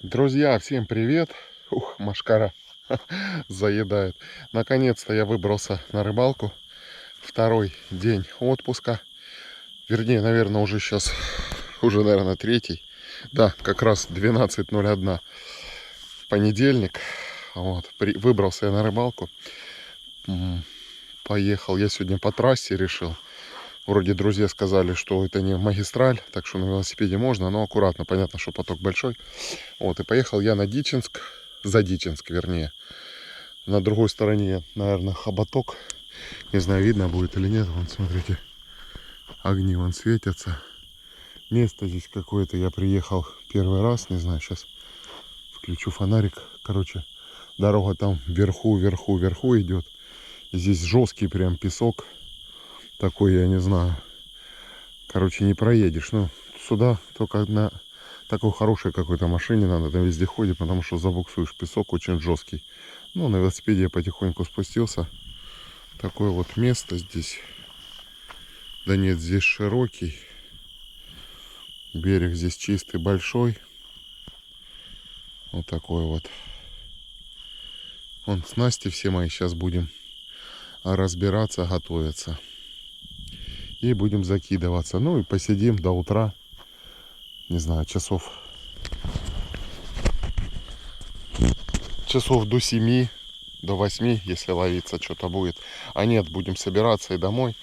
Друзья, всем привет! Ух, машкара заедает. Наконец-то я выбрался на рыбалку. Второй день отпуска. Вернее, наверное, уже сейчас, наверное, третий. Да, как раз 12:01. Понедельник. Вот, выбрался я на рыбалку. Поехал я сегодня по трассе, решил. Вроде друзья сказали, что это не магистраль, так что на велосипеде можно, но аккуратно. Понятно, что поток большой. Вот, и поехал я на Дичинск, за Дичинск, вернее. На другой стороне, наверное, хоботок. Не знаю, видно будет или нет. Вон, смотрите, огни вон светятся. Место здесь какое-то. Я приехал первый раз, не знаю, сейчас включу фонарик. Короче, дорога там вверху идет. И здесь жесткий прям песок. Такой, я не знаю. Короче, не проедешь. Ну, сюда только на такой хорошей какой-то машине надо, на вездеходе, потому что забуксуешь. Песок очень жесткий. Ну, на велосипеде я потихоньку спустился. Такое вот место здесь. Да нет, здесь широкий. Берег здесь чистый, большой. Вот такой вот. Вон снасти все мои сейчас будем разбираться, готовиться. И будем закидываться. Ну и посидим до утра. Не знаю, часов до 7, до 8, если ловиться что-то будет. А нет, будем собираться и домой.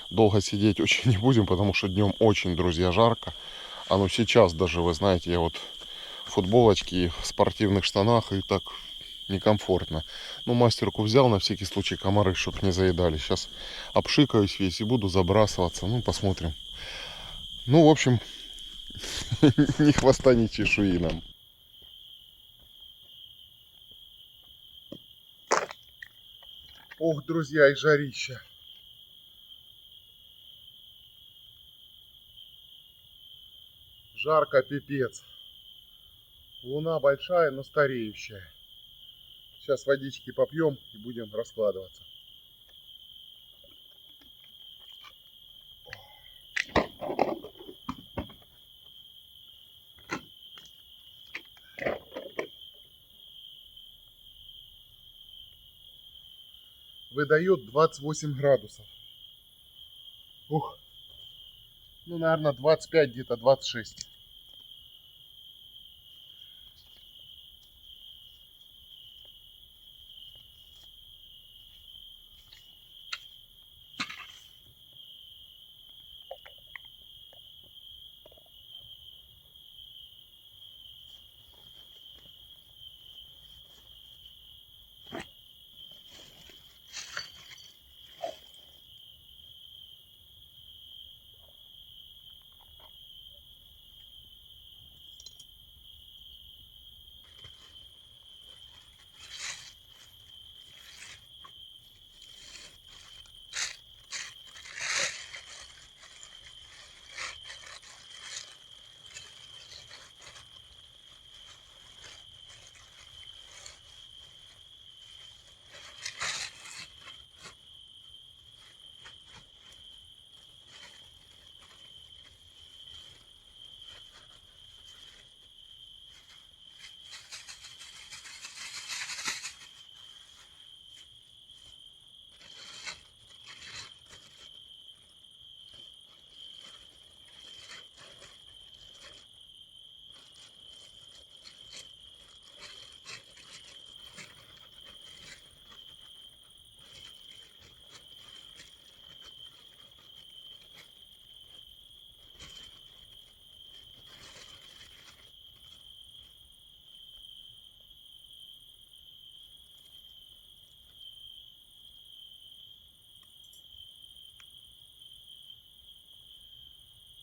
Долго сидеть очень не будем, потому что днем очень, друзья, жарко. А ну сейчас даже, вы знаете, я вот в футболочке и в спортивных штанах, и так некомфортно. Ну, мастерку взял на всякий случай комары, чтобы не заедали. Сейчас обшикаюсь весь и буду забрасываться. Ну, посмотрим. Ну, в общем, ни хвоста, ни чешуи нам. Ох, друзья, и жарища. Жарко пипец. Луна большая, но стареющая. Сейчас водички попьем и будем раскладываться. Выдает 28 градусов. Ух. Ну, наверное, 25, где-то 26.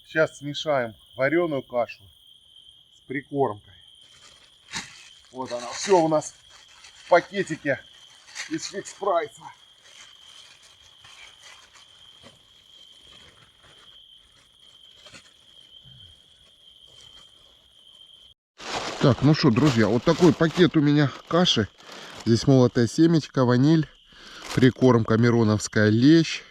Сейчас смешаем вареную кашу с прикормкой. Вот она, все у нас в пакетике из фикс-прайса. Так, ну что, друзья, вот такой пакет у меня каши. Здесь молотая семечка, ваниль, прикормка мироновская, лещ.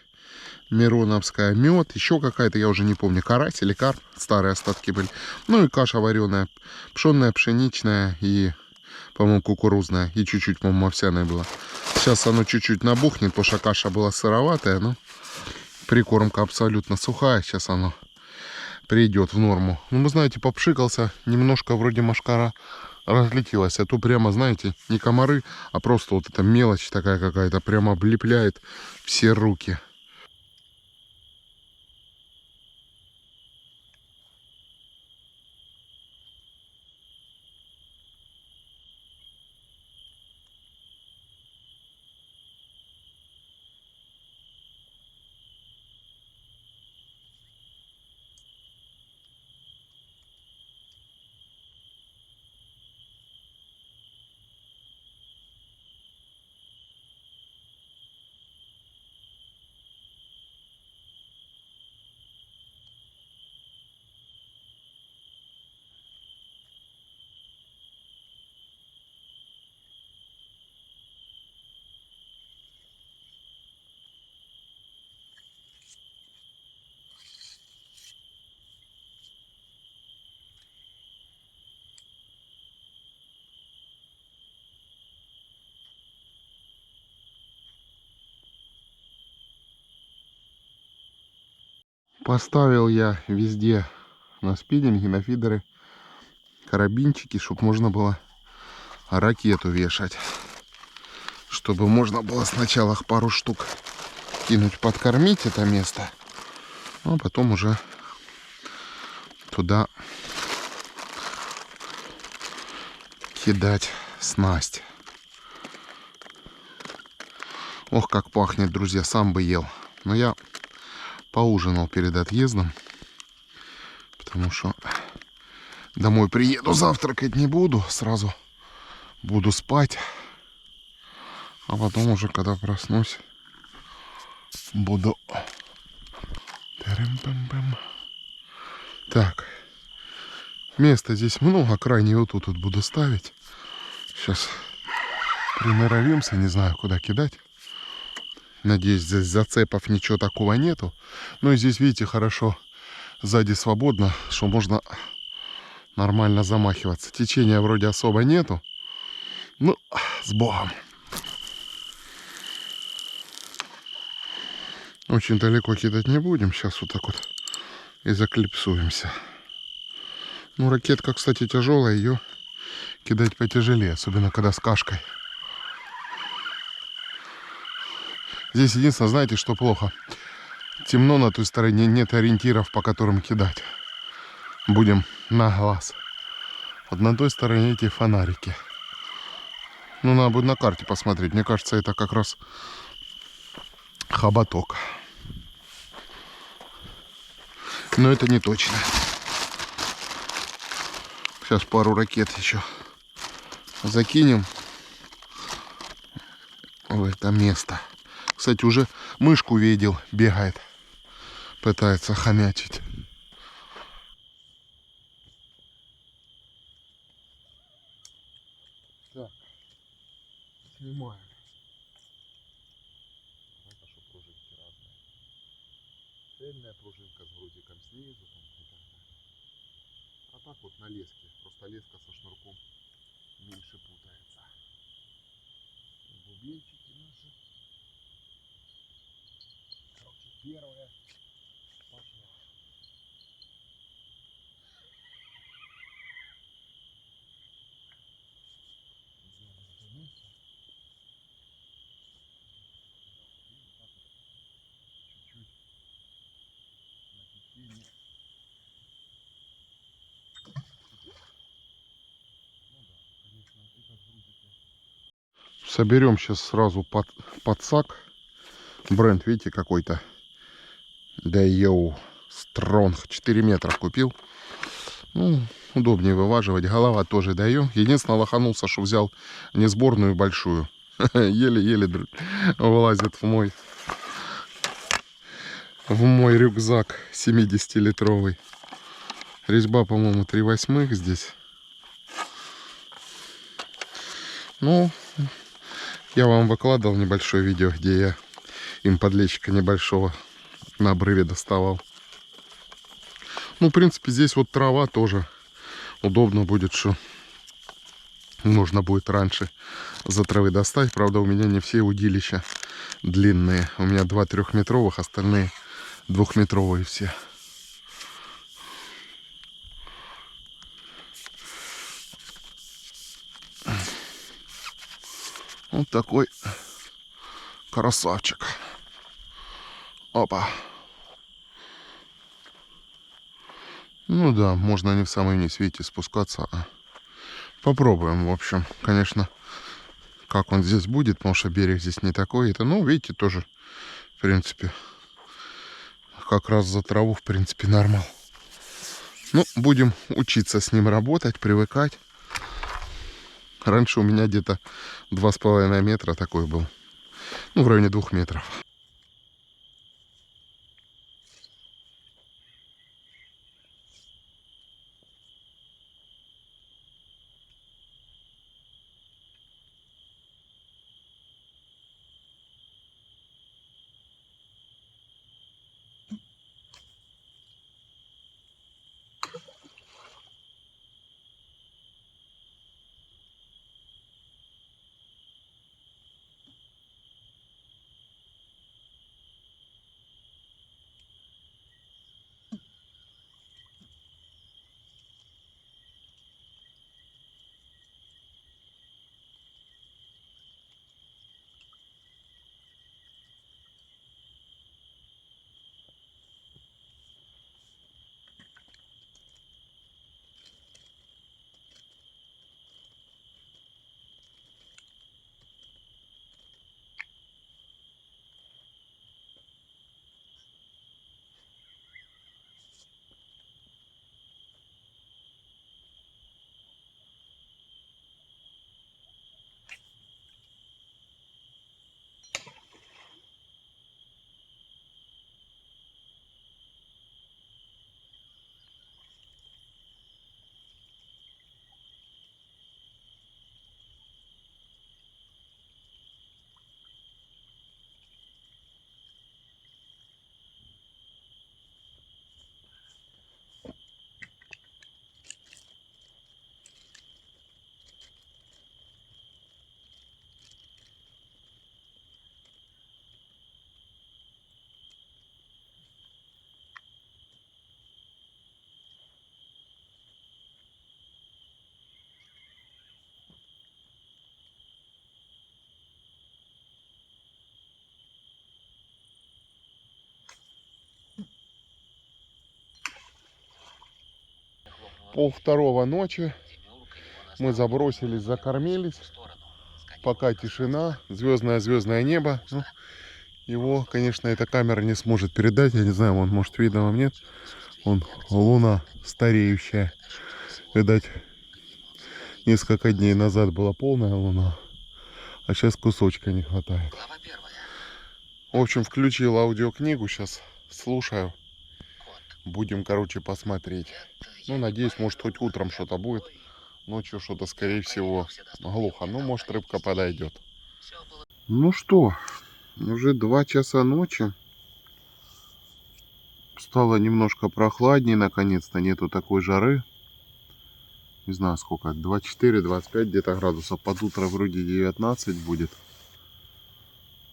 Мироновская, мед, еще какая-то, я уже не помню, карась или карп, старые остатки были. Ну и каша вареная, пшенная, пшеничная и, по-моему, кукурузная. И чуть-чуть, по-моему, овсяная была. Сейчас оно чуть-чуть набухнет, потому что каша была сыроватая, но прикормка абсолютно сухая. Сейчас оно придет в норму. Ну, вы знаете, попшикался, немножко вроде машкара разлетелась. А то прямо, знаете, не комары, а просто вот эта мелочь такая какая-то прямо облепляет все руки. Поставил я везде на спиннинге, на фидеры карабинчики, чтобы можно было ракету вешать. Чтобы можно было сначала пару штук кинуть, подкормить это место, а потом уже туда кидать снасть. Ох, как пахнет, друзья, сам бы ел. Но я поужинал перед отъездом, потому что домой приеду, завтракать не буду, сразу буду спать. А потом уже, когда проснусь, буду... Так, места здесь много, крайне вот тут буду ставить. Сейчас приноровимся, не знаю, куда кидать. Надеюсь, здесь зацепов ничего такого нету. Ну и здесь, видите, хорошо сзади свободно, что можно нормально замахиваться. Течения вроде особо нету. Ну, с Богом. Очень далеко кидать не будем. Сейчас вот так вот и заклипсуемся. Ну, ракетка, кстати, тяжелая. Ее кидать потяжелее, особенно когда с кашкой. Здесь единственное, знаете, что плохо? Темно на той стороне, нет ориентиров, по которым кидать. Будем на глаз. Вот на той стороне эти фонарики. Ну, надо будет на карте посмотреть. Мне кажется, это как раз хоботок. Но это не точно. Сейчас пару ракет еще закинем в это место. Кстати, уже мышку видел, бегает. Пытается хомячить. Так, снимаем. Это что, пружинки разные. Цельная пружинка с грузиком снизу. А так вот на леске. Просто леска со шнурком меньше путается. Бубенчики наши. Короче, первая пошла. Соберем сейчас сразу под сак. Бренд, видите, какой-то. Дайоу Стронг. 4 метра купил. Ну, удобнее вываживать. Голова тоже даю. Единственное, лоханулся, что взял не сборную большую. Еле-еле влазит в мой рюкзак 70-литровый. Резьба, по-моему, 3/8 здесь. Ну, я вам выкладывал небольшое видео, где я им подлещика небольшого на обрыве доставал. Ну, в принципе, здесь вот трава тоже удобно будет, что можно будет раньше за травы достать. Правда, у меня не все удилища длинные. У меня 2 трехметровых, остальные 2-метровые все. Вот такой красавчик. Опа. Ну да, можно не в самый низ, видите, спускаться. Попробуем, в общем. Конечно, как он здесь будет, потому что берег здесь не такой. Это, ну, видите, тоже, в принципе, как раз за траву, в принципе, нормал. Ну, будем учиться с ним работать, привыкать. Раньше у меня где-то 2,5 метра такой был. Ну, в районе 2 метров. Пол-второго ночи. Мы забросились, закормились. Пока тишина, звездное небо. Ну, его, конечно, эта камера не сможет передать. Я не знаю, вон, может, видно вам, нет. Вон луна стареющая. Видать, несколько дней назад была полная луна, а сейчас кусочка не хватает. В общем, включил аудиокнигу, сейчас слушаю. Будем, короче, посмотреть. Ну, надеюсь, может, хоть утром что-то будет. Ночью что-то, скорее всего, глухо. Ну, может, рыбка подойдет. Ну что, уже 2 часа ночи. Стало немножко прохладнее, наконец-то. Нету такой жары. Не знаю, сколько. 24-25 где-то градусов. Под утро вроде 19 будет.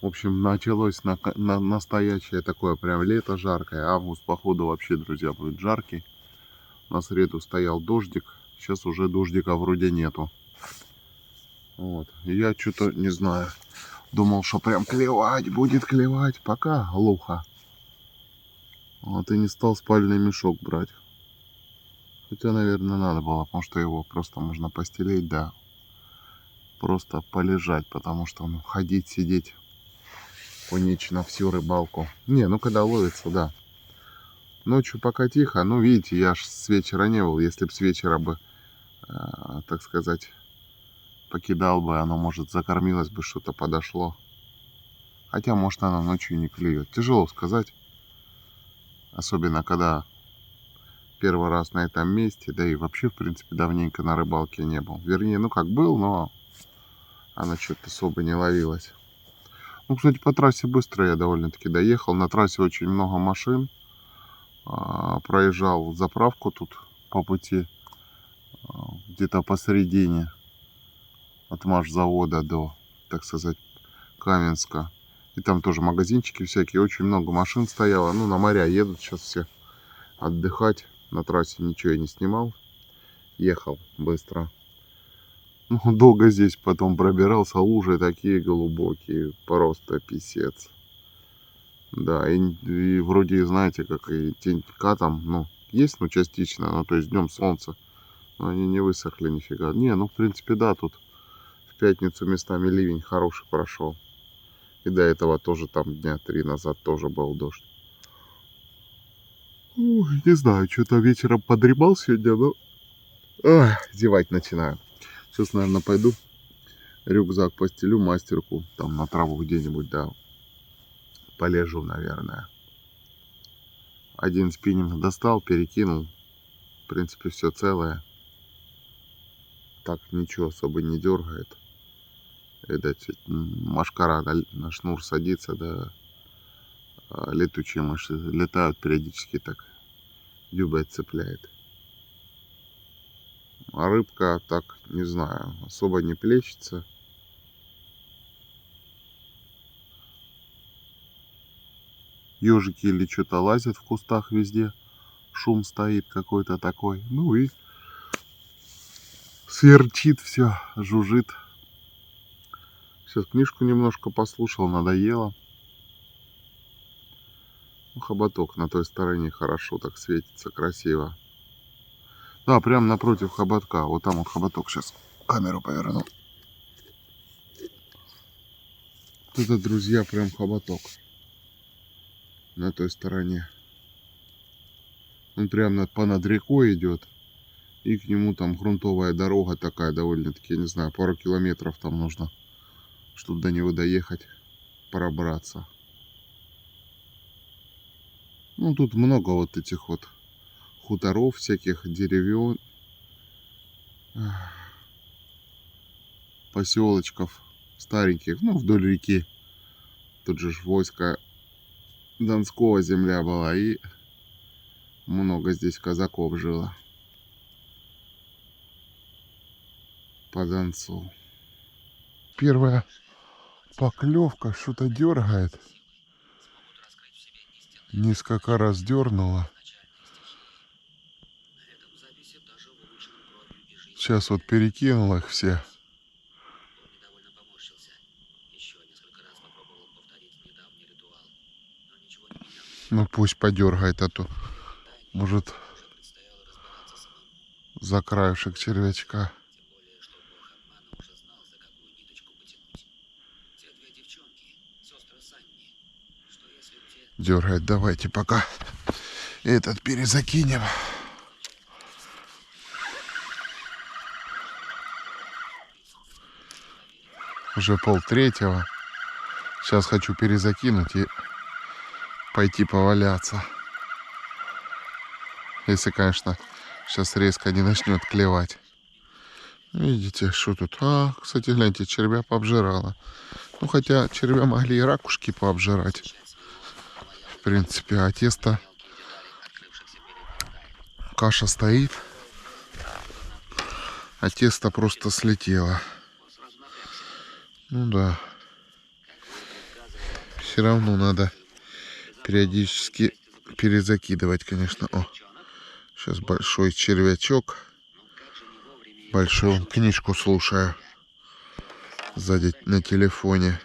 В общем, началось настоящее такое прям лето жаркое. Август, походу, вообще, друзья, будет жаркий. На среду стоял дождик. Сейчас уже дождика вроде нету. Вот. И я что-то не знаю. Думал, что прям клевать будет, клевать. Пока глухо. Вот и не стал спальный мешок брать. Хотя, наверное, надо было, потому что его просто можно постелить, да. Просто полежать, потому что ну, ходить, сидеть понечь на всю рыбалку. Не, ну когда ловится, да. Ночью пока тихо. Ну, видите, я ж с вечера не был. Если бы с вечера бы, так сказать, покидал бы, оно, может, закормилось бы, что-то подошло. Хотя, может, оно ночью не клюет. Тяжело сказать. Особенно, когда первый раз на этом месте. Да и вообще, в принципе, давненько на рыбалке не был. Вернее, ну как был, но оно что-то особо не ловилось. Ну, кстати, по трассе быстро я довольно-таки доехал. На трассе очень много машин. Проезжал заправку тут по пути. Где-то посередине от машзавода до, так сказать, Каменска. И там тоже магазинчики всякие. Очень много машин стояло. Ну, на моря едут сейчас все отдыхать. На трассе ничего я не снимал. Ехал быстро. Ну, долго здесь потом пробирался. Лужи такие глубокие. Просто писец. Да, и вроде, знаете, как и тенька там, ну, есть, ну, частично. Ну, то есть днем солнце. Но они не высохли нифига. Не, ну, в принципе, да, тут в пятницу местами ливень хороший прошел. И до этого тоже там дня 3 назад тоже был дождь. Ой, не знаю, что-то вечером подремал сегодня, но... Ах, зевать начинаю. Сейчас, наверное, пойду рюкзак постелю, мастерку, там на траву где-нибудь, да, полежу, наверное. Один спиннинг достал, перекинул. В принципе, все целое. Так, ничего особо не дергает. Видать, машкара на шнур садится, да, летучие мыши летают периодически, так дюбой цепляет. А рыбка, так, не знаю, особо не плещется. Ежики или что-то лазят в кустах везде. Шум стоит какой-то такой. Ну и сверчит все, жужжит. Сейчас книжку немножко послушал, надоело. Ну, хоботок на той стороне хорошо так светится, красиво. Да, прям напротив хоботка. Вот там вот хоботок. Сейчас камеру поверну. Вот это, друзья, прям хоботок. На той стороне. Он прям понад рекой идет. И к нему там грунтовая дорога такая довольно-таки, я не знаю, пару километров там нужно, чтобы до него доехать, пробраться. Ну, тут много вот этих вот хуторов всяких, деревень, поселочков стареньких, ну, вдоль реки. Тут же войско Донского земля была, и много здесь казаков жило по Донцу. Первая поклевка что-то дергает. Несколько раз дернула. Сейчас вот перекинула их все. Ну пусть подергает, а то может за краешек червячка. Дергает, давайте пока этот перезакинем. Уже 2:30. Сейчас хочу перезакинуть и пойти поваляться. Если, конечно, сейчас резко не начнет клевать. Видите, что тут? А, кстати, гляньте, червя пообжирала. Ну, хотя червя могли и ракушки пообжирать. В принципе, а тесто... Каша стоит, а тесто просто слетело. Ну да. Все равно надо периодически перезакидывать, конечно. О, сейчас большой червячок. Большую книжку слушаю. Сзади на телефоне.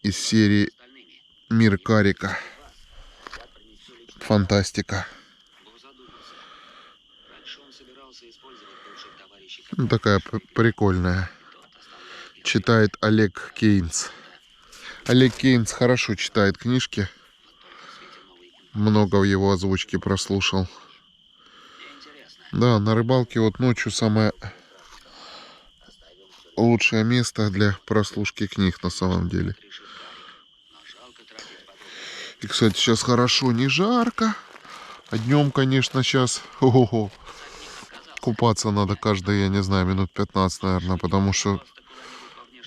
Из серии «Мир Карика». Фантастика. Ну, такая прикольная. Читает Олег Кейнс. Олег Кейнс хорошо читает книжки. Много в его озвучке прослушал. Да, на рыбалке вот ночью самое лучшее место для прослушки книг на самом деле. И, кстати, сейчас хорошо, не жарко. А днем, конечно, сейчас купаться надо каждые, я не знаю, минут 15, наверное, потому что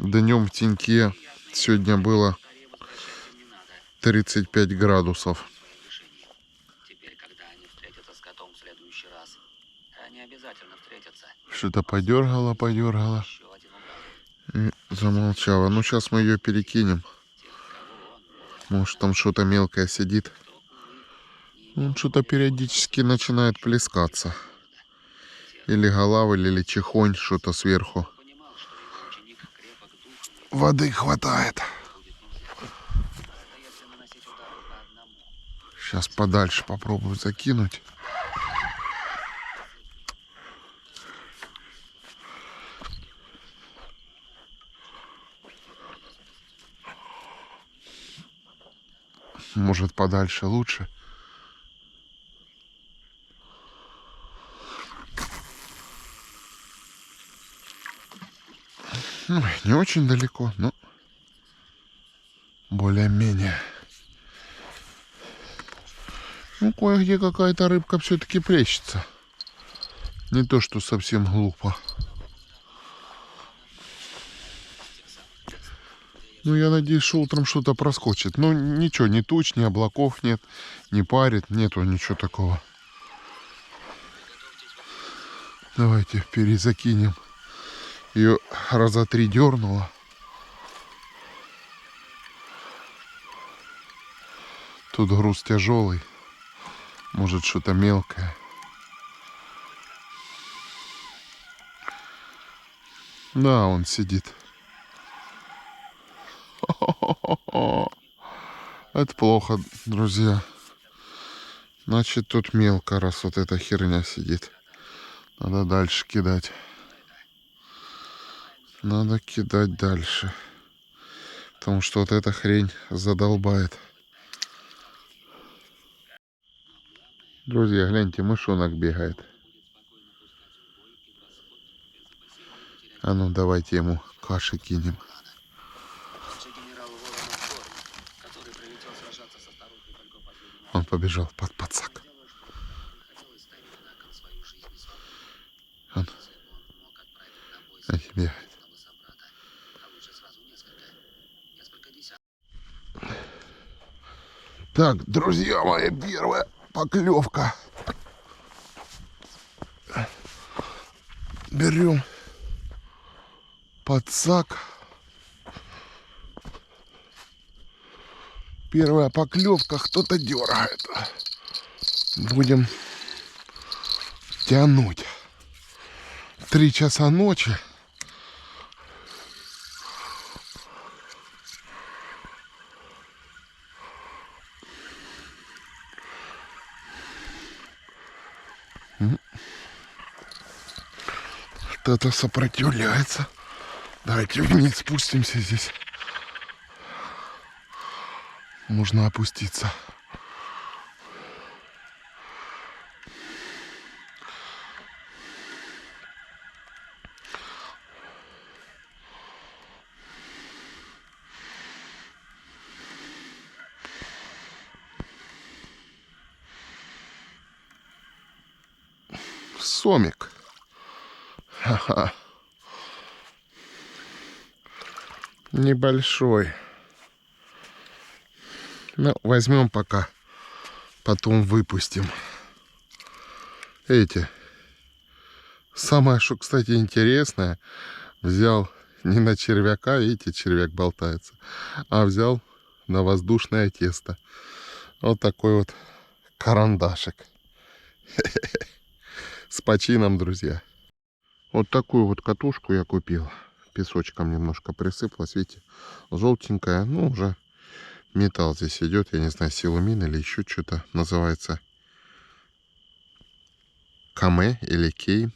Днем в теньке сегодня было 35 градусов. Что-то подергала и замолчала. Ну, сейчас мы ее перекинем. Может, там что-то мелкое сидит. Он что-то периодически начинает плескаться. Или голава, или чихонь, что-то сверху. Воды хватает. Сейчас подальше попробую закинуть. Может, подальше лучше. Ну, не очень далеко, но более-менее. Ну, кое-где какая-то рыбка все-таки плещется. Не то, что совсем глупо. Ну, я надеюсь, что утром что-то проскочит. Ну, ничего, ни туч, ни облаков нет, не парит, нету ничего такого. Давайте перезакинем. Ее раза 3 дернуло. Тут груз тяжелый. Может, что-то мелкое. Да, он сидит. Это плохо, друзья. Значит, тут мелко, раз вот эта херня сидит. Надо дальше кидать. Надо кидать дальше. Потому что вот эта хрень задолбает. Друзья, гляньте, мышонок бегает. А ну, давайте ему каши кинем. Он побежал под подсак. Он бегает. Так, друзья мои, первая поклевка. Берем подсак. Первая поклевка, кто-то дергает. Будем тянуть. 3 часа ночи. Кто-то сопротивляется. Давайте вниз спустимся здесь. Можно опуститься. Сомик. Ха-ха. Небольшой. Ну, возьмем пока. Потом выпустим. Эти. Самое, что, кстати, интересное, взял не на червяка, видите, червяк болтается, а взял на воздушное тесто. Вот такой вот карандашик. С почином, друзья. Вот такую вот катушку я купил. Песочком немножко присыпалась. Видите, желтенькая. Ну, уже металл здесь идет. Я не знаю, силумин или еще что-то называется. Каме или Кейм.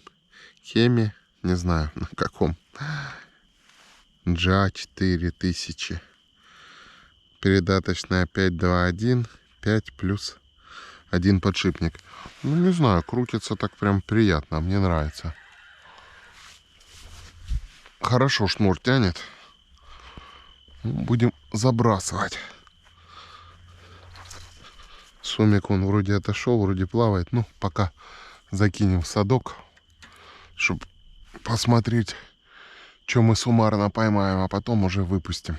Кеми. Не знаю, на каком. Джа 4000. Передаточная 521. 5 плюс 1 подшипник. Ну, не знаю, крутится так прям приятно. Мне нравится. Хорошо шнур тянет. Будем забрасывать. Сомик он вроде отошел, вроде плавает. Ну, пока закинем в садок, чтобы посмотреть, что мы суммарно поймаем, а потом уже выпустим.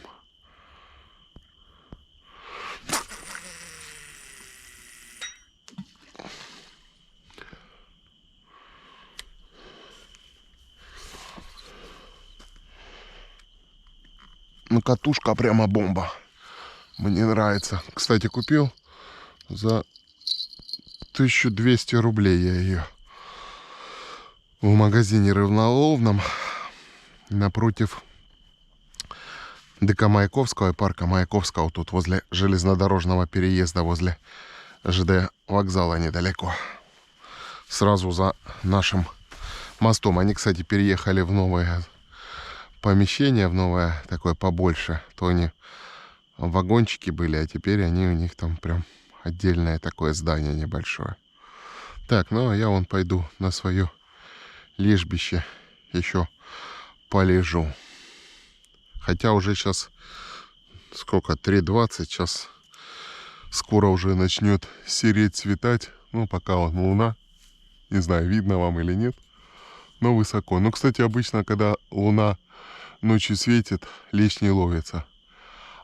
Ну, катушка прямо бомба. Мне нравится. Кстати, купил за 1200 рублей я ее. В магазине рыболовном напротив ДК Маяковского и парка Маяковского. Тут возле железнодорожного переезда, возле ЖД вокзала недалеко. Сразу за нашим мостом. Они, кстати, переехали в новое помещение, в новое такое побольше. То они вагончики были, а теперь они у них там прям отдельное такое здание небольшое. Так, ну а я вон пойду на свое лежбище еще полежу. Хотя уже сейчас сколько, 3:20, сейчас скоро уже начнет сереть, светать. Ну, пока вот луна. Не знаю, видно вам или нет, но высоко. Ну, кстати, обычно, когда луна ночью светит, лещ не ловится.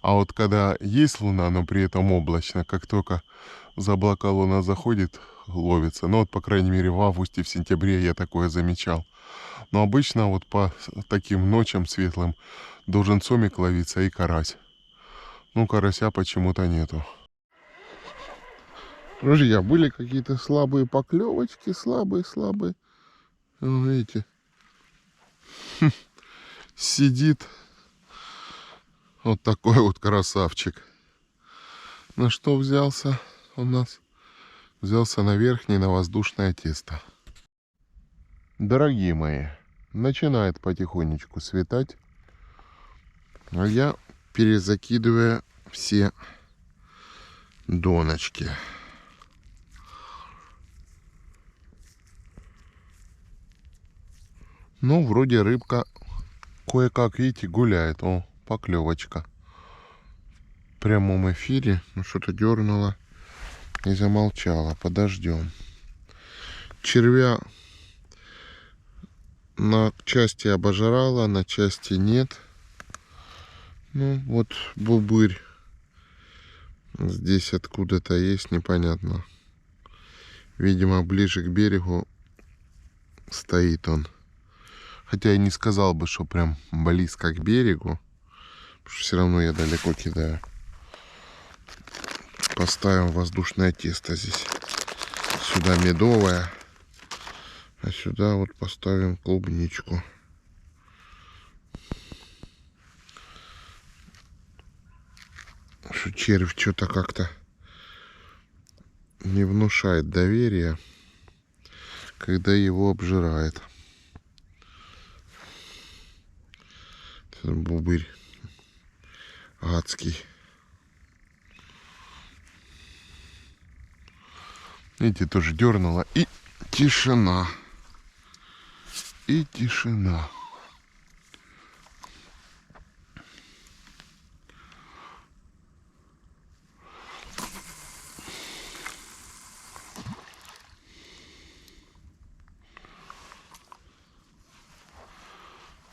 А вот когда есть луна, но при этом облачно, как только за облака луна заходит, ловится. Ну, вот, по крайней мере, в августе, в сентябре я такое замечал. Но обычно вот по таким ночам светлым должен сомик ловиться и карась. Ну, карася почему-то нету. Друзья, были какие-то слабые поклевочки, слабые. Ну, видите, сидит вот такой вот красавчик. На что взялся у нас? Взялся на верхний, на воздушное тесто. Дорогие мои, начинает потихонечку светать. А я перезакидываю все доночки. Ну, вроде рыбка кое-как, видите, гуляет. О, поклевочка. В прямом эфире. Ну, что-то дернуло и замолчала. Подождем. Червя на части обожрала, на части нет. Ну, вот бубырь здесь откуда-то есть, непонятно. Видимо, ближе к берегу стоит он. Хотя я не сказал бы, что прям близко к берегу. Потому что все равно я далеко кидаю. Поставим воздушное тесто здесь. Сюда медовое. А сюда вот поставим клубничку. Что червь что-то как-то не внушает доверия, когда его обжирает. Этот бубырь адский. Видите, тоже дернула. И тишина. И тишина.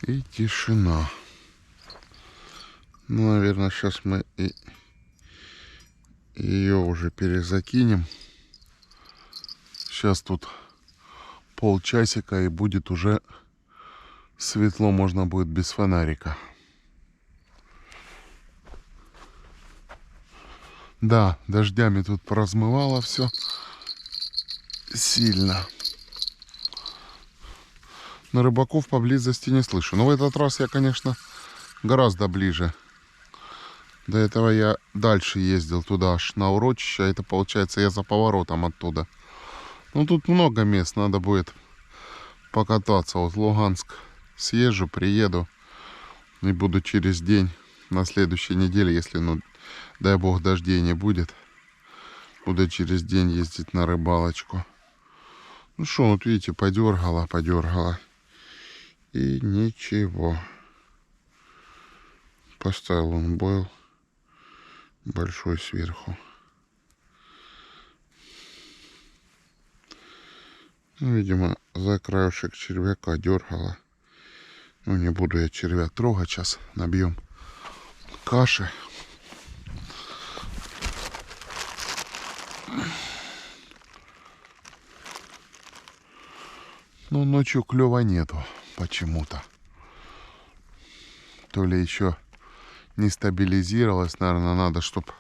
И тишина. Ну, наверное, сейчас мы и ее уже перезакинем. Сейчас тут полчасика и будет уже светло, можно будет без фонарика. Да, дождями тут поразмывало все сильно. Но рыбаков поблизости не слышу. Но в этот раз я, конечно, гораздо ближе. До этого я дальше ездил туда, аж на урочище. Это получается я за поворотом оттуда. Ну тут много мест, надо будет покататься. Вот Луганск съезжу, приеду. И буду через день на следующей неделе, если, ну, дай бог, дождей не будет. Буду через день ездить на рыбалочку. Ну что, вот видите, подергала. И ничего. Поставил он бойл большой сверху. Ну, видимо, за краешек червяка дергала. Ну, не буду я червяк трогать. Сейчас набьем каши. Ну, ночью клёва нету почему-то. То ли еще не стабилизировалась. Наверное, надо, чтобы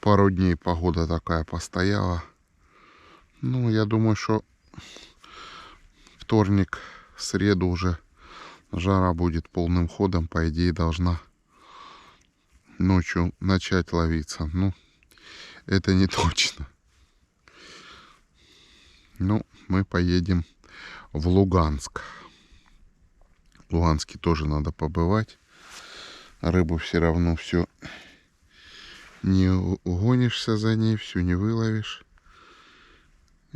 пару дней погода такая постояла. Ну, я думаю, что вторник, среду уже жара будет полным ходом. По идее, должна ночью начать ловиться. Ну, это не точно. Ну, мы поедем в Луганск. В Луганске тоже надо побывать. Рыбу все равно все не угонишься за ней, всю не выловишь.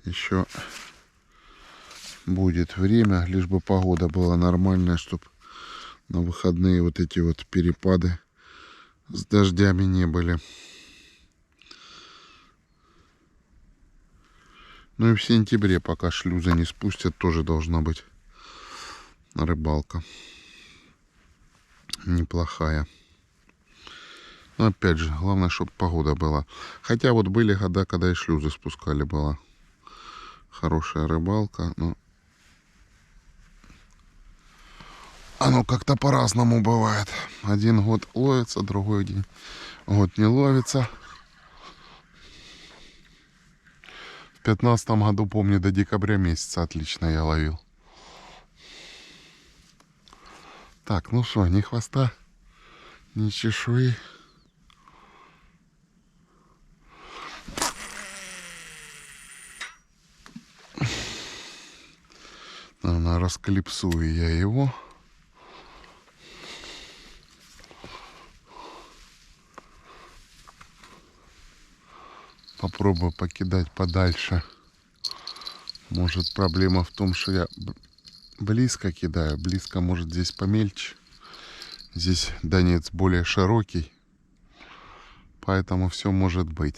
Еще будет время, лишь бы погода была нормальная, чтобы на выходные вот эти вот перепады с дождями не были. Ну и в сентябре, пока шлюзы не спустят, тоже должна быть рыбалка неплохая. Но опять же, главное, чтобы погода была. Хотя вот были года, когда и шлюзы спускали, была хорошая рыбалка. Но оно как-то по-разному бывает. Один год ловится, другой год не ловится. В 2015 году, помню, до декабря месяца отлично я ловил. Так, ну что, ни хвоста, ни чешуи. Наверное, расклипсую я его. Попробую покидать подальше. Может, проблема в том, что я близко кидаю. Близко, может, здесь помельче. Здесь Донец более широкий. Поэтому все может быть.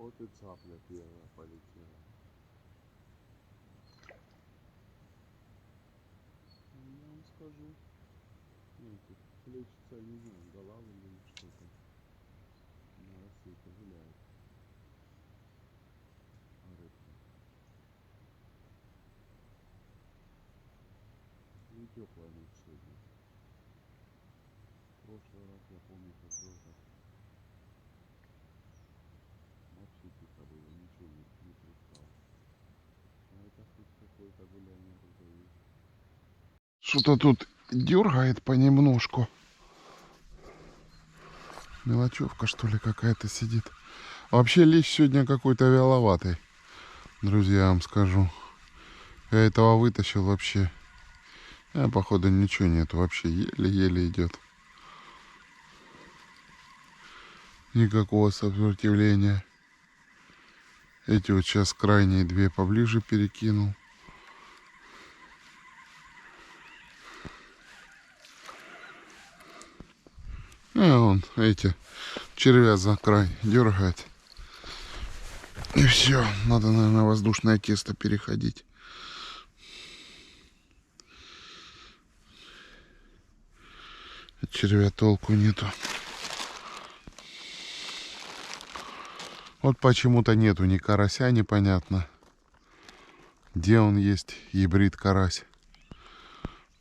Вот и цапля первая полетела. Я вам скажу. Видите, плечица, не знаю, голова или что-то. На рассвете гуляет. Рыбка. И теплая ночь сегодня. В прошлый раз я помню, как было вообще тихо было, ничего не трескало. А это хоть какой что-то тут дергает понемножку. Мелочевка, что ли, какая-то сидит. Вообще лещ сегодня какой-то вяловатый, друзья, я вам скажу. Я этого вытащил вообще. Походу ничего нет, вообще еле-еле идет. Никакого сопротивления. Эти вот сейчас крайние две поближе перекинул. Он эти червя за край дергает. И все, надо, наверное, воздушное тесто переходить. От червя толку нету. Вот почему-то нету ни карася, непонятно. Где он есть, гибрид карась.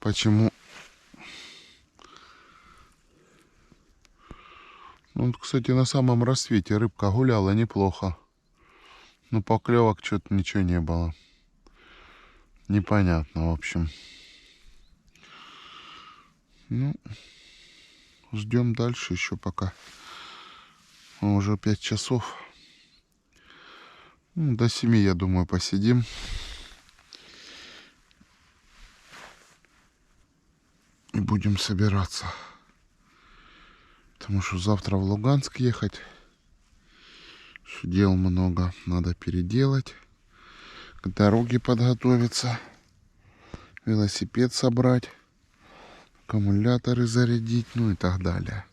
Почему? Ну, кстати, на самом рассвете рыбка гуляла неплохо. Но поклевок что-то ничего не было. Непонятно, в общем. Ну, ждем дальше еще пока. Уже 5 часов. Ну, до 7, я думаю, посидим. И будем собираться. Потому что завтра в Луганск ехать. Еще дел много. Надо переделать. К дороге подготовиться. Велосипед собрать. Аккумуляторы зарядить. Ну и так далее.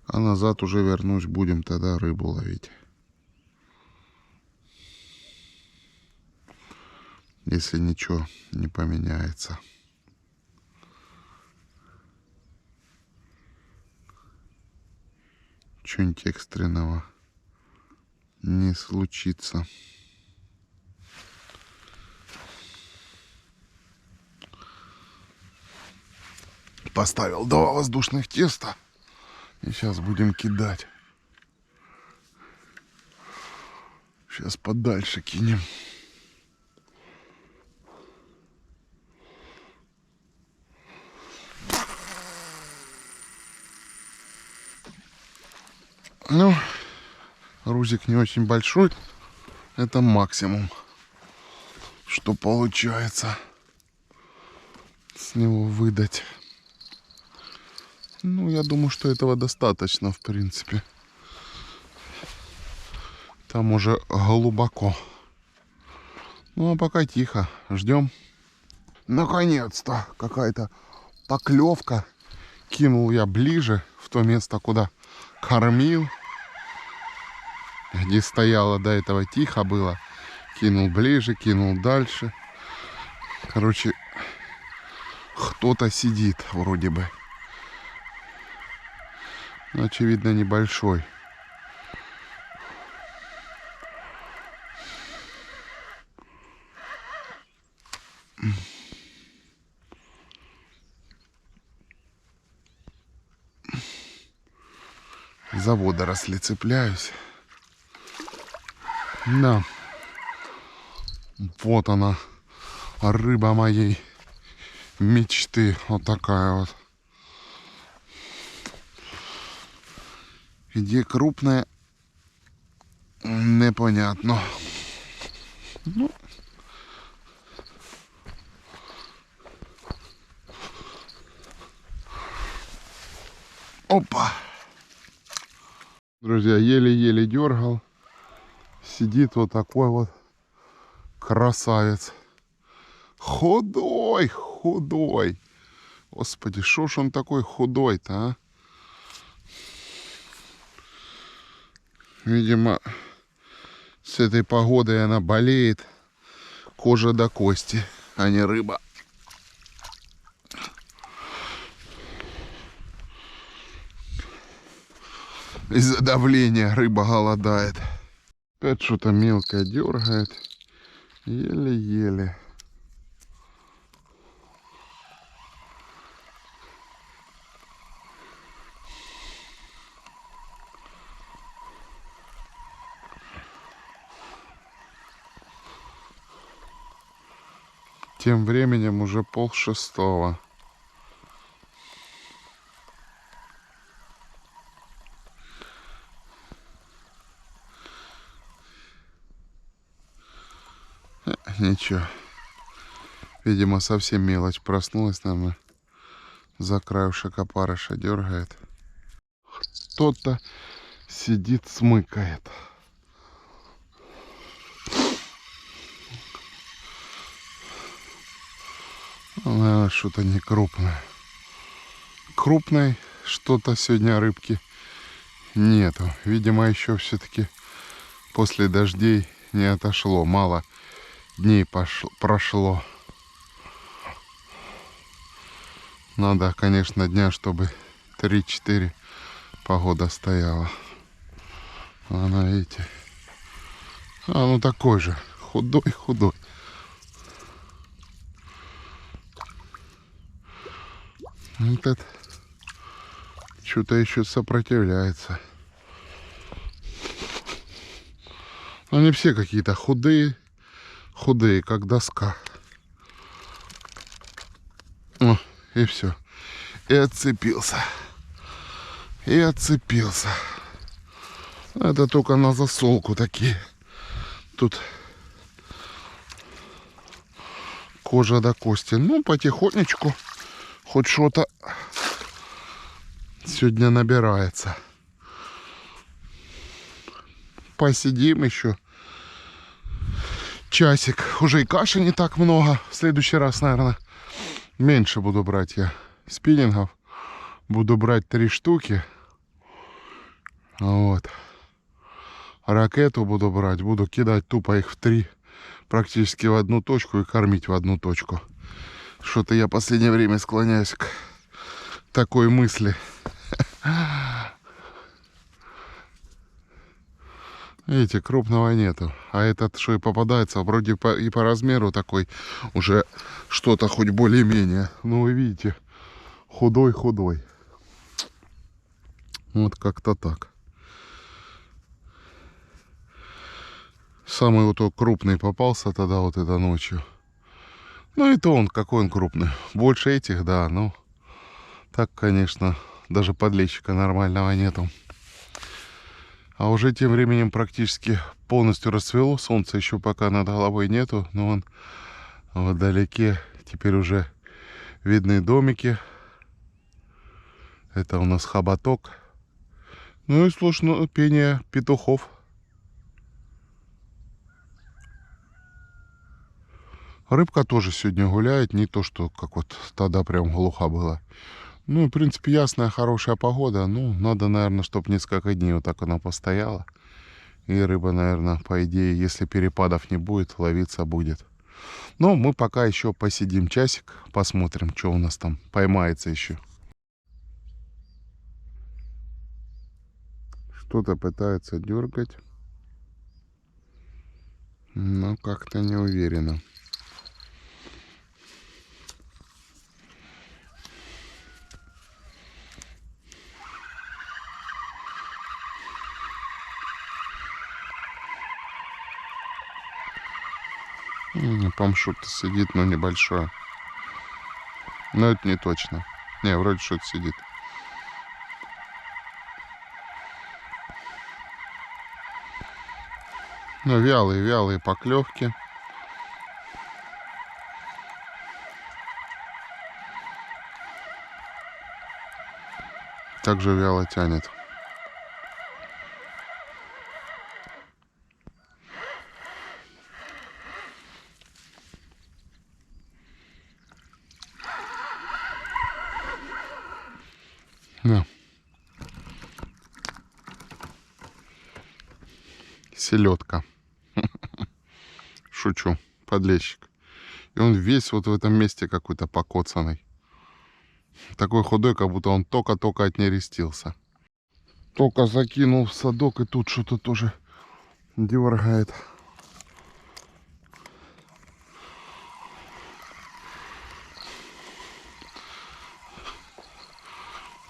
А назад уже вернусь. Будем тогда рыбу ловить. Если ничего не поменяется. Что-нибудь экстренного не случится. Поставил 2 воздушных теста. И сейчас будем кидать. Сейчас подальше кинем. Ну, грузик не очень большой. Это максимум, что получается с него выдать. Ну, я думаю, что этого достаточно, в принципе. Там уже глубоко. Ну, а пока тихо. Ждем. Наконец-то какая-то поклевка. Кинул я ближе в то место, куда кормил. Где стояло до этого тихо было. Кинул ближе, кинул дальше. Короче, кто-то сидит вроде бы. Но, очевидно, небольшой. За водоросли цепляюсь. Да. Вот она, рыба моей мечты. Вот такая вот. Где крупная, непонятно. Ну. Опа. Друзья, еле-еле дергал. Сидит вот такой вот красавец. Худой, худой. Господи, шо ж он такой худой-то, а? Видимо, с этой погодой она болеет. Кожа до кости, а не рыба. Из-за давления рыба голодает. Опять что-то мелкое дергает. Еле-еле. Тем временем уже 5:30. Ничего. Видимо, совсем мелочь проснулась, наверное. За краюшек опарыша дергает. Кто-то сидит, смыкает. Наверное, что-то не крупное. Крупной что-то сегодня рыбки нету. Видимо, еще все-таки после дождей не отошло. Мало дней прошло. Надо, конечно, дня, чтобы 3-4 погода стояла. Она, видите. Ну такой же. Худой. Этот что-то еще сопротивляется. Но они все какие-то худые, как доска. И все. И отцепился. Это только на засолку такие. Тут кожа до кости. Ну, потихонечку хоть что-то сегодня набирается. Посидим еще часик. Уже и каши не так много. В следующий раз, наверное, меньше буду брать я спиннингов. Буду брать 3 штуки. Вот. Ракету буду брать. Буду кидать тупо их в 3. Практически в одну точку и кормить в одну точку. Что-то я в последнее время склоняюсь к такой мысли. Видите, крупного нету. А этот, что и попадается, вроде и по размеру такой уже что-то хоть более-менее. Ну, вы видите, худой. Вот как-то так. Самый вот крупный попался тогда вот это ночью. Ну и то он, какой он крупный. Больше этих, да, ну. Так, конечно, даже подлещика нормального нету. А уже тем временем практически полностью расцвело. Солнца еще пока над головой нету. Но вон вдалеке теперь уже видны домики. Это у нас хоботок. Ну и слышно пение петухов. Рыбка тоже сегодня гуляет. Не то, что как вот тогда прям глухо было. Ну, в принципе, ясная, хорошая погода. Ну, надо, наверное, чтобы несколько дней вот так она постояла. И рыба, наверное, по идее, если перепадов не будет, ловиться будет. Но мы пока еще посидим часик, посмотрим, что у нас там поймается еще. Что-то пытается дергать. Но как-то не уверенно. По-моему, что-то сидит, но небольшое. Но это не точно. Не, вроде что-то сидит. Ну, вялые поклевки. Также вяло тянет. Да. Селедка. Шучу. Подлещик. И он весь вот в этом месте какой-то покоцанный. Такой худой, как будто он только-только отнерестился. Только закинул в садок, и тут что-то тоже дергает.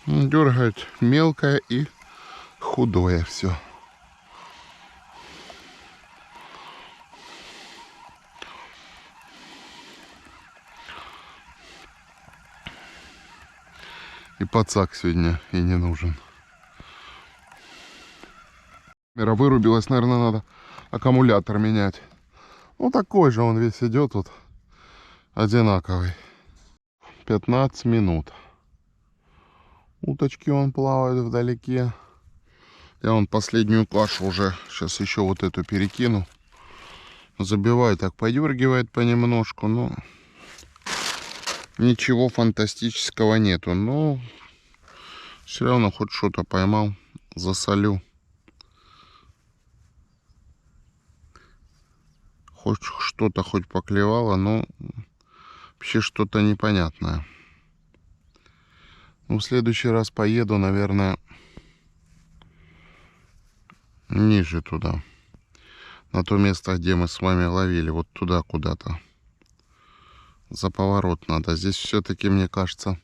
Дергает мелкое и худое все. И подсак сегодня и не нужен. Камера вырубилась, наверное, надо аккумулятор менять. Ну такой же он весь идет тут. Одинаковый. 15 минут. Уточки вон плавают вдалеке. Я вон последнюю кашу уже. Сейчас еще вот эту перекину. Забиваю, так подергивает понемножку. Но ничего фантастического нету. Но все равно хоть что-то поймал. Засолю. Хоть что-то хоть поклевало, но вообще что-то непонятное. Ну, в следующий раз поеду, наверное, ниже туда. На то место, где мы с вами ловили. Вот туда куда-то. За поворот надо. Здесь все-таки, мне кажется,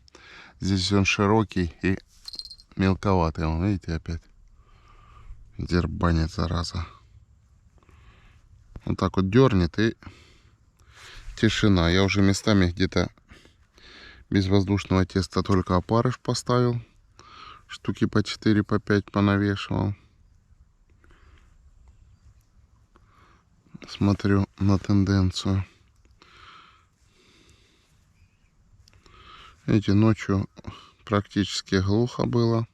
здесь он широкий и мелковатый. Вон, видите, опять дербанит, зараза. Вот так вот дернет и тишина. Я уже местами где-то без воздушного теста только опарыш поставил. Штуки по 4, по 5 понавешивал. Смотрю на тенденцию. Видите, ночью практически глухо было.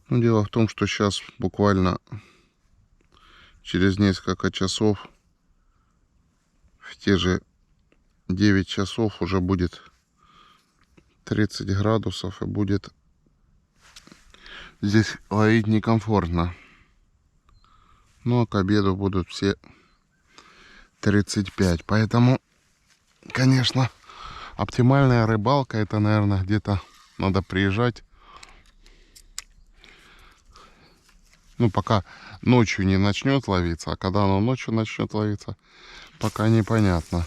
Но дело в том, что сейчас буквально через несколько часов, в те же 9 часов уже будет 30 градусов и будет здесь ловить некомфортно. Ну а к обеду будут все 35. Поэтому, конечно, оптимальная рыбалка — это, наверное, где-то надо приезжать. Ну, пока ночью не начнет ловиться, а когда оно ночью начнет ловиться, пока непонятно.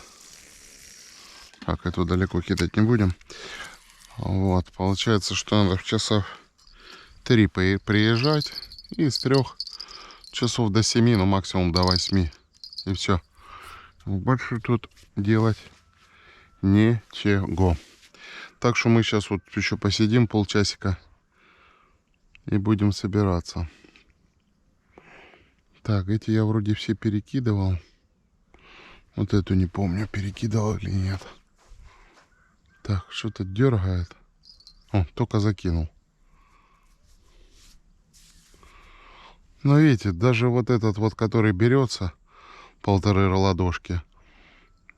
Так, эту далеко кидать не будем. Вот, получается, что надо в часов 3 приезжать и с 3 часов до 7, ну максимум до 8. И все. Больше тут делать ничего. Так что мы сейчас вот еще посидим полчасика и будем собираться. Так, эти я вроде все перекидывал. Вот эту не помню, перекидывал или нет. Так, что-то дергает. О, только закинул. Но видите, даже вот этот вот, который берется, 1,5 ладошки,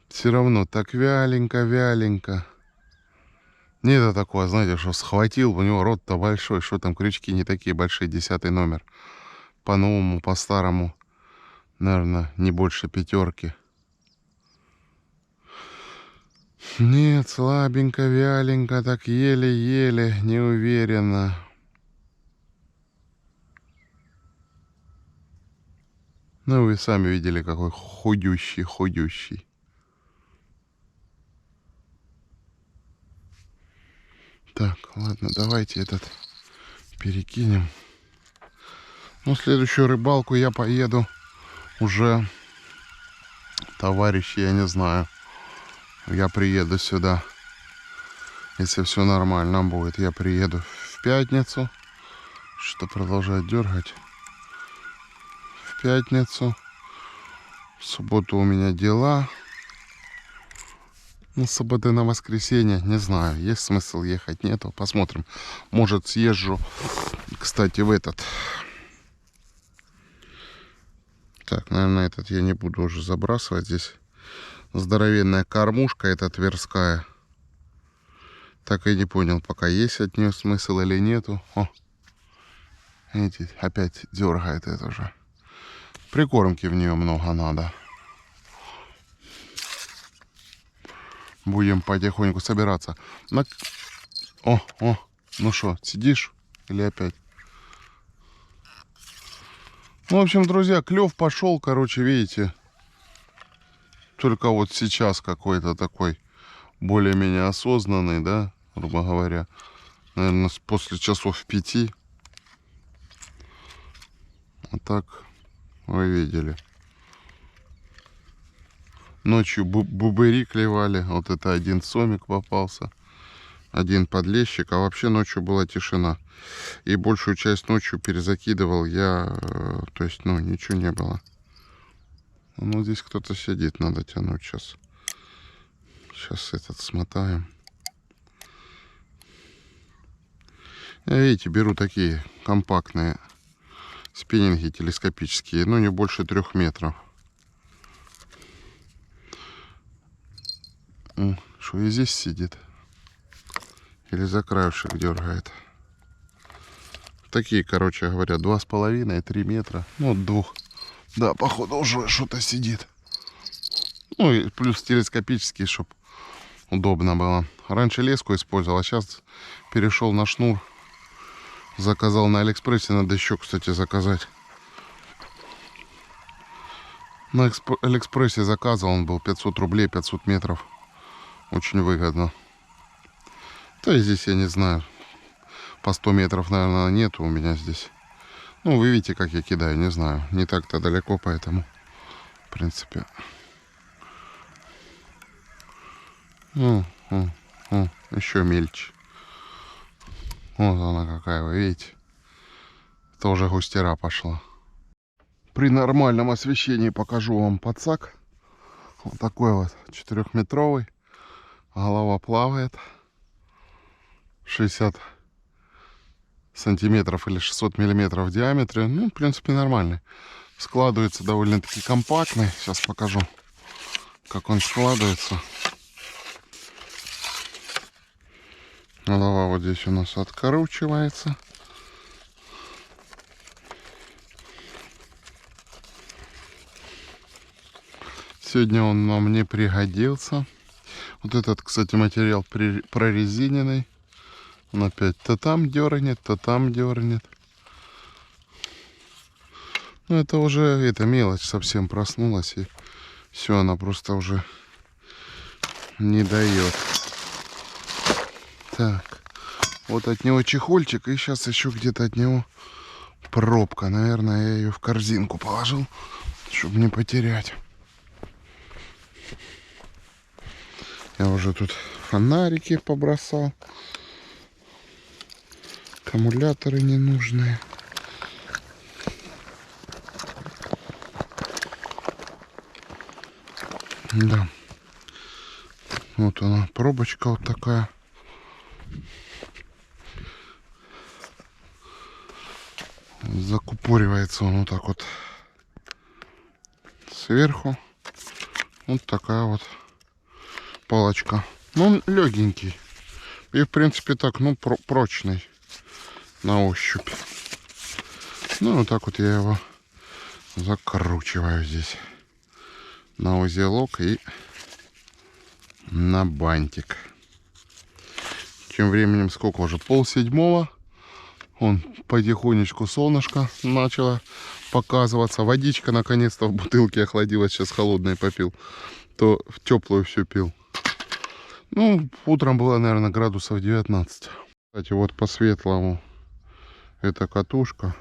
все равно так вяленько. Не это такое, знаете, что схватил, у него рот-то большой, что там крючки не такие большие, 10 номер. По-новому, по-старому, наверное, не больше 5. Нет, слабенько, вяленько, так еле-еле, неуверенно. Ну, вы сами видели, какой худющий. Так, ладно, давайте этот перекинем. Ну, следующую рыбалку я поеду уже, товарищи, я не знаю. Я приеду сюда, если все нормально будет. Я приеду в пятницу. Что продолжает дергать? В пятницу. В субботу у меня дела. Ну, с субботы на воскресенье, не знаю, есть смысл ехать, нету. Посмотрим. Может, съезжу, кстати, в этот. Так, наверное, этот я не буду уже забрасывать. Здесь здоровенная кормушка эта тверская. Так и не понял, пока есть от нее смысл или нету. О, видите, опять дергает это же. Прикормки в нее много надо. Будем потихоньку собираться. О, ну что, сидишь или опять? Ну, в общем, друзья, клев пошел, короче, видите. Только вот сейчас какой-то такой более-менее осознанный, да, грубо говоря. Наверное, после часов 5. Вот так вы видели. Ночью бубыри клевали. Вот это один сомик попался. один подлещик, а вообще ночью была тишина. И большую часть ночью перезакидывал я, то есть, ну, ничего не было. Ну, здесь кто-то сидит, надо тянуть сейчас. Сейчас этот смотаем. Я, видите, беру такие компактные спиннинги телескопические, ну, не больше 3 метров. Что и здесь сидит? Или за краешек дергает? Такие, короче говоря, 2,5-3 метра. Ну, 2. Да, походу уже что-то сидит. Ну, и плюс телескопический, чтобы удобно было. Раньше леску использовал, а сейчас перешел на шнур. Заказал на Алиэкспрессе. Надо еще, кстати, заказать. На Алиэкспрессе заказывал, он был 500 рублей, 500 метров. Очень выгодно. Да и здесь, я не знаю, по 100 метров, наверное, нету у меня здесь. Ну, вы видите, как я кидаю, не знаю. Не так-то далеко, поэтому, в принципе. Еще мельче. Вот она какая, вы видите. Тоже густера пошла. При нормальном освещении покажу вам подсак. Вот такой вот 4-метровый. Голова плавает. 60 сантиметров или 600 миллиметров в диаметре. Ну, в принципе, нормальный. Складывается довольно-таки компактный. Сейчас покажу, как он складывается. Голова вот здесь у нас откручивается. Сегодня он нам не пригодился. Вот этот, кстати, материал прорезиненный. Он опять то там дернет, то там дернет. Ну, это уже, эта мелочь совсем проснулась. И все, она просто уже не дает. Так, вот от него чехольчик. И сейчас еще где-то от него пробка. Наверное, я ее в корзинку положил, чтобы не потерять. Я уже тут фонарики побросал. Аккумуляторы ненужные. Да. Вот она, пробочка вот такая. Закупоривается он вот так вот сверху. Вот такая вот палочка. Ну, он легенький. И, в принципе, так, ну, прочный на ощупь. Ну, вот так вот я его закручиваю здесь на узелок и на бантик. Тем временем сколько уже? 6:30. Он потихонечку солнышко начало показываться. Водичка наконец-то в бутылке охладилась. Сейчас холодной попил. То в теплую все пил. Ну, утром было, наверное, градусов 19. Кстати, вот по светлому эта катушка.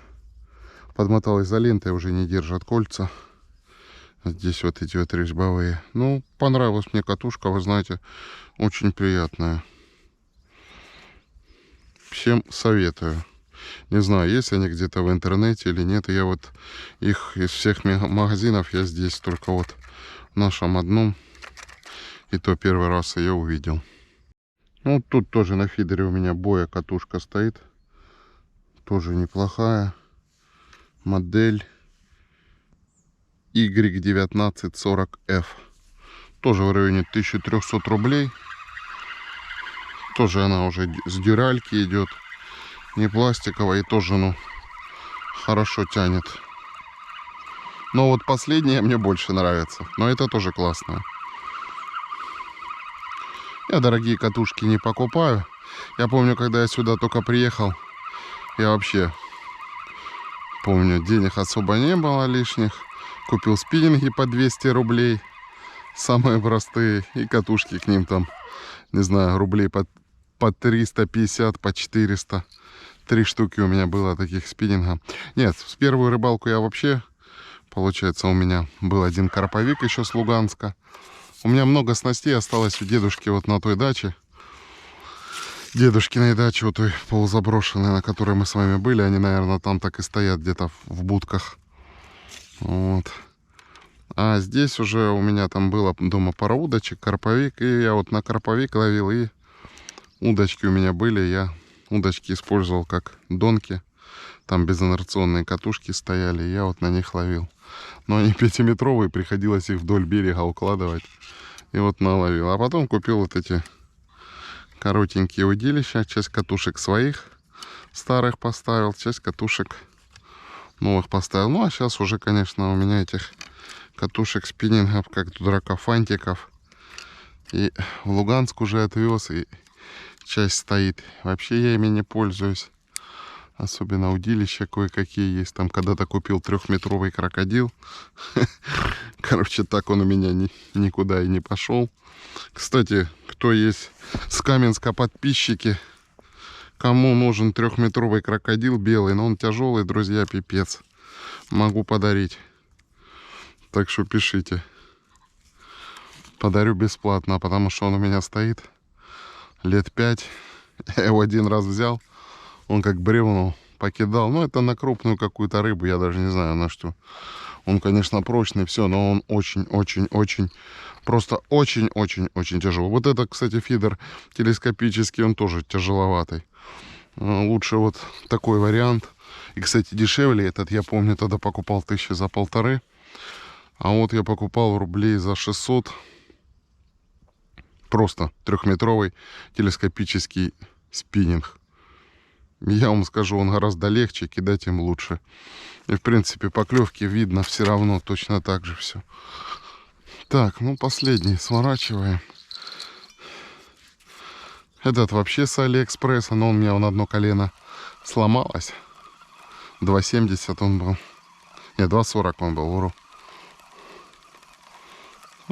Подмотал изолентой, уже не держат кольца. Здесь вот эти вот резьбовые. Ну, понравилась мне катушка, вы знаете, очень приятная. Всем советую. Не знаю, есть они где-то в интернете или нет. Я вот их из всех магазинов, я здесь только вот в нашем одном. И то первый раз ее увидел. Ну, тут тоже на фидере у меня боя катушка стоит. Тоже неплохая. Модель Y1940F. Тоже в районе 1300 рублей. Тоже она уже с дюральки идет. Не пластиковая. И тоже, ну, хорошо тянет. Но вот последняя мне больше нравится. Но это тоже классно. Я дорогие катушки не покупаю. Я помню, когда я сюда только приехал, я вообще помню, денег особо не было лишних. Купил спиннинги по 200 рублей. Самые простые. И катушки к ним там, не знаю, рублей по 350, по 400. 3 штуки у меня было таких спиннингов. Нет, с первую рыбалку я вообще, получается, у меня был один карповик еще с Луганска. У меня много снастей осталось у дедушки вот на той даче. дедушкиной дачи, вот той полузаброшенной, на которой мы с вами были. Они, наверное, там так и стоят где-то в будках. Вот. А здесь уже у меня там было дома пара удочек, карповик. И я вот на карповик ловил, и удочки у меня были. Я удочки использовал как донки. Там безинерционные катушки стояли, и я вот на них ловил. Но они 5-метровые, приходилось их вдоль берега укладывать. И вот наловил. А потом купил вот эти коротенькие удилища. Часть катушек своих старых поставил, часть катушек новых поставил. Ну, а сейчас уже, конечно, у меня этих катушек спиннингов, как дурака, фантиков. И в Луганск уже отвез, и часть стоит. Вообще я ими не пользуюсь. Особенно удилища кое-какие есть. Там когда-то купил 3-метровый крокодил. Короче, так он у меня никуда и не пошел. Кстати, кто есть с Каменска подписчики, кому нужен 3-метровый крокодил белый, но он тяжелый, друзья, пипец. Могу подарить. Так что пишите. Подарю бесплатно, потому что он у меня стоит лет 5. Я его один раз взял. Он как бревно покидал. Ну, это на крупную какую-то рыбу. Я даже не знаю на что. Он, конечно, прочный, все, но он очень-очень-очень, просто очень-очень-очень тяжелый. Вот это, кстати, фидер телескопический, он тоже тяжеловатый. Лучше вот такой вариант. И, кстати, дешевле этот, я помню, тогда покупал 1000 за 1,5. А вот я покупал рублей за 600. Просто 3-метровый телескопический спиннинг. Я вам скажу, он гораздо легче, кидать им лучше. И, в принципе, поклевки видно все равно, точно так же все. Так, ну, последний сворачиваем. Этот вообще с Алиэкспресса, но у меня на одно колено сломалось. 2,70 он был. Нет, 2,40 он был, вру.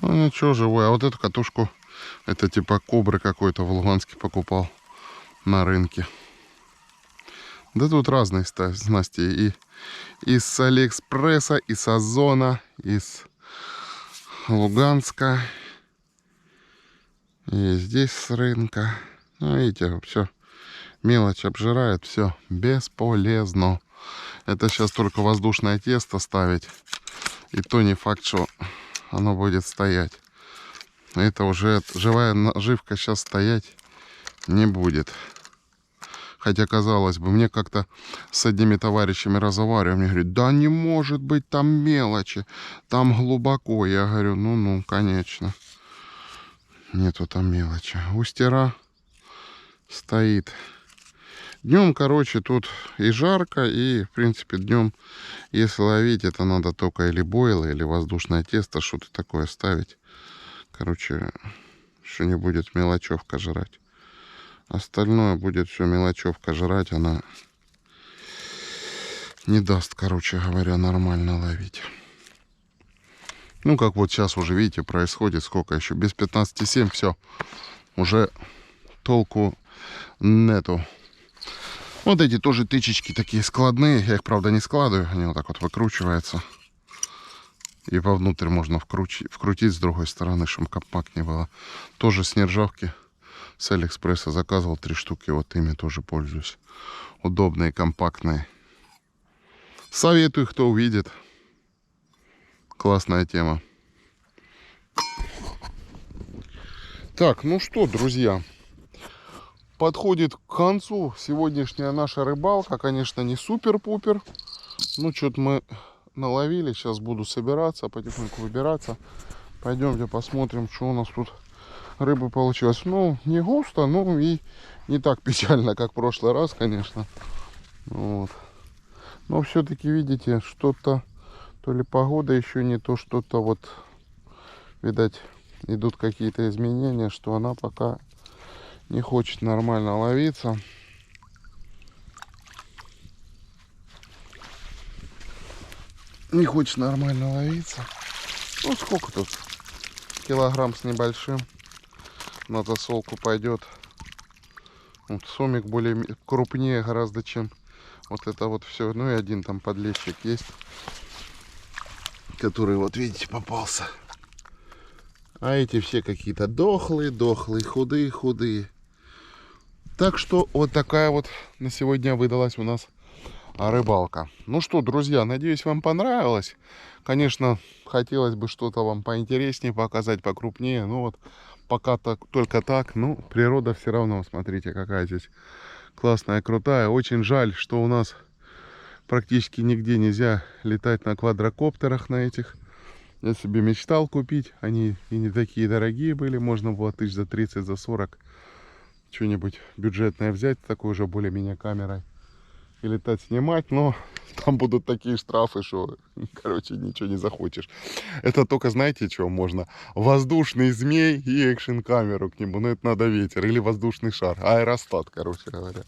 Ну, ничего, живой. А вот эту катушку, это типа кобры какой-то в Луганске покупал на рынке. Да тут разные снасти. И из Алиэкспресса, и с Озона, из Луганска. И здесь с рынка. Ну, видите, все. Мелочь обжирает, все. Бесполезно. Это сейчас только воздушное тесто ставить. И то не факт, что оно будет стоять. Это уже живая наживка сейчас стоять не будет. Хотя, казалось бы, мне как-то с одними товарищами разговариваю, мне говорят, да не может быть там мелочи, там глубоко. Я говорю, ну, конечно. Нету там мелочи. Устера стоит. Днем, короче, тут и жарко, и, в принципе, днем, если ловить, это надо только или бойлы, или воздушное тесто, что-то такое ставить. Короче, что не будет мелочевка жрать. Остальное будет все мелочевка жрать, она не даст, короче говоря, нормально ловить. Ну, как вот сейчас уже, видите, происходит, сколько еще, без 15,7, все, уже толку нету. Вот эти тоже тычечки такие складные, я их, правда, не складываю, они вот так вот выкручиваются. И вовнутрь можно вкрутить с другой стороны, чтобы компактнее было. Тоже с нержавки. С Алиэкспресса заказывал 3 штуки, вот ими тоже пользуюсь. Удобные, компактные. Советую, кто увидит. Классная тема. Так, ну что, друзья. Подходит к концу сегодняшняя наша рыбалка. Конечно, не супер-пупер. Ну, что-то мы наловили. Сейчас буду собираться, потихоньку выбираться. Пойдемте посмотрим, что у нас тут рыбы получилось. Ну, не густо, ну и не так печально, как в прошлый раз, конечно. Вот. Но все-таки, видите, что-то, то ли погода еще не то, что-то вот, видать, идут какие-то изменения, что она пока не хочет нормально ловиться. Не хочет нормально ловиться. Ну, сколько тут? Килограмм с небольшим. На засолку пойдет. Вот сомик более крупнее гораздо, чем вот это вот все. Ну и один там подлещик есть, который, вот видите, попался. А эти все какие-то дохлые, худые. Так что вот такая вот на сегодня выдалась у нас рыбалка. Ну что, друзья, надеюсь, вам понравилось. Конечно, хотелось бы что-то вам поинтереснее показать, покрупнее. Ну вот, пока так, только так. Ну, природа все равно, смотрите, какая здесь классная, крутая. Очень жаль, что у нас практически нигде нельзя летать на квадрокоптерах на этих. Я себе мечтал купить. Они и не такие дорогие были. Можно было тысяч за 30, за 40 что-нибудь бюджетное взять, такой уже более-менее камерой. И летать, снимать, но там будут такие штрафы, что, короче, ничего не захочешь. Это только, знаете, что можно? Воздушный змей и экшн-камеру к нему. Но это надо ветер. Или воздушный шар. Аэростат, короче говоря.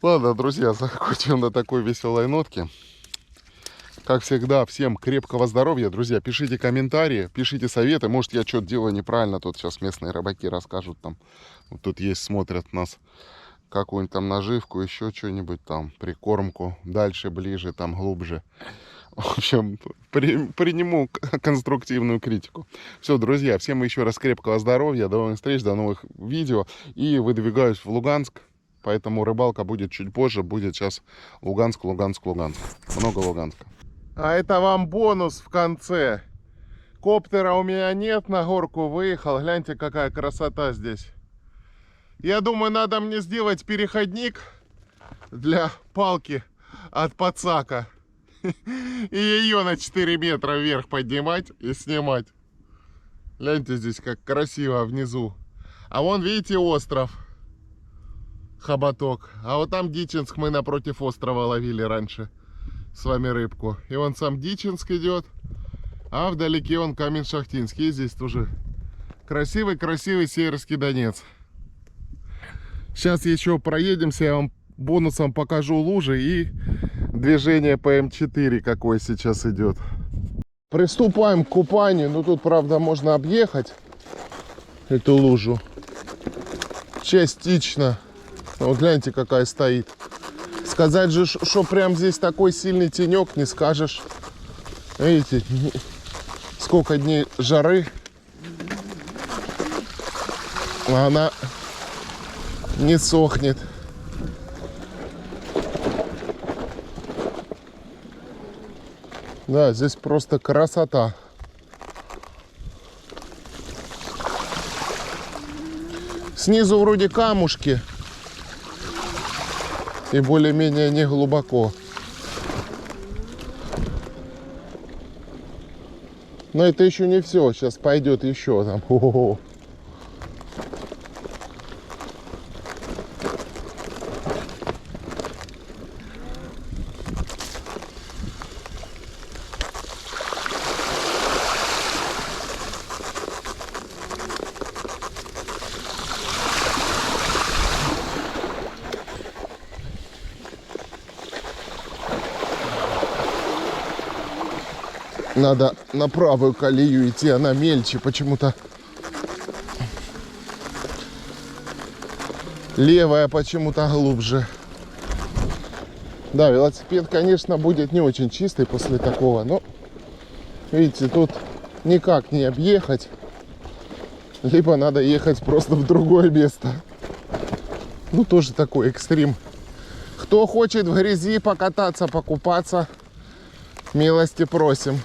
Ладно, друзья, закончим на такой веселой нотке. Как всегда, всем крепкого здоровья, друзья. Пишите комментарии, пишите советы. Может, я что-то делаю неправильно. Тут сейчас местные рыбаки расскажут там. Вот тут есть, смотрят нас. Какую-нибудь там наживку, еще что-нибудь там, прикормку, дальше, ближе, там, глубже. В общем, приниму конструктивную критику. Все, друзья, всем еще раз крепкого здоровья, до новых встреч, до новых видео. И выдвигаюсь в Луганск, поэтому рыбалка будет чуть позже, будет сейчас Луганск, Луганск, Луганск. Много Луганска. А это вам бонус в конце. Коптера у меня нет, на горку выехал. Гляньте, какая красота здесь. Я думаю, надо мне сделать переходник для палки от подсака. И ее на 4 метра вверх поднимать и снимать. Гляньте здесь, как красиво внизу. А вон, видите, остров. Хоботок. А вот там Дичинск, мы напротив острова ловили раньше с вами рыбку. И вон сам Дичинск идет. А вдалеке он Камень-Шахтинский. И здесь тоже красивый-красивый Северский Донец. Сейчас еще проедемся, я вам бонусом покажу лужи и движение по М4, какое сейчас идет. Приступаем к купанию. Ну тут, правда, можно объехать эту лужу частично. Вот гляньте, какая стоит. Сказать же, что прям здесь такой сильный тенек, не скажешь. Видите, сколько дней жары. А она не сохнет. Да, здесь просто красота. Снизу вроде камушки. И более-менее не глубоко. Но это еще не все. Сейчас пойдет еще там. О-о-о. Надо на правую колею идти, она мельче почему-то. Левая почему-то глубже. Да, велосипед, конечно, будет не очень чистый после такого, но, видите, тут никак не объехать. Либо надо ехать просто в другое место. Ну, тоже такой экстрим. Кто хочет в грязи покататься, покупаться, милости просим.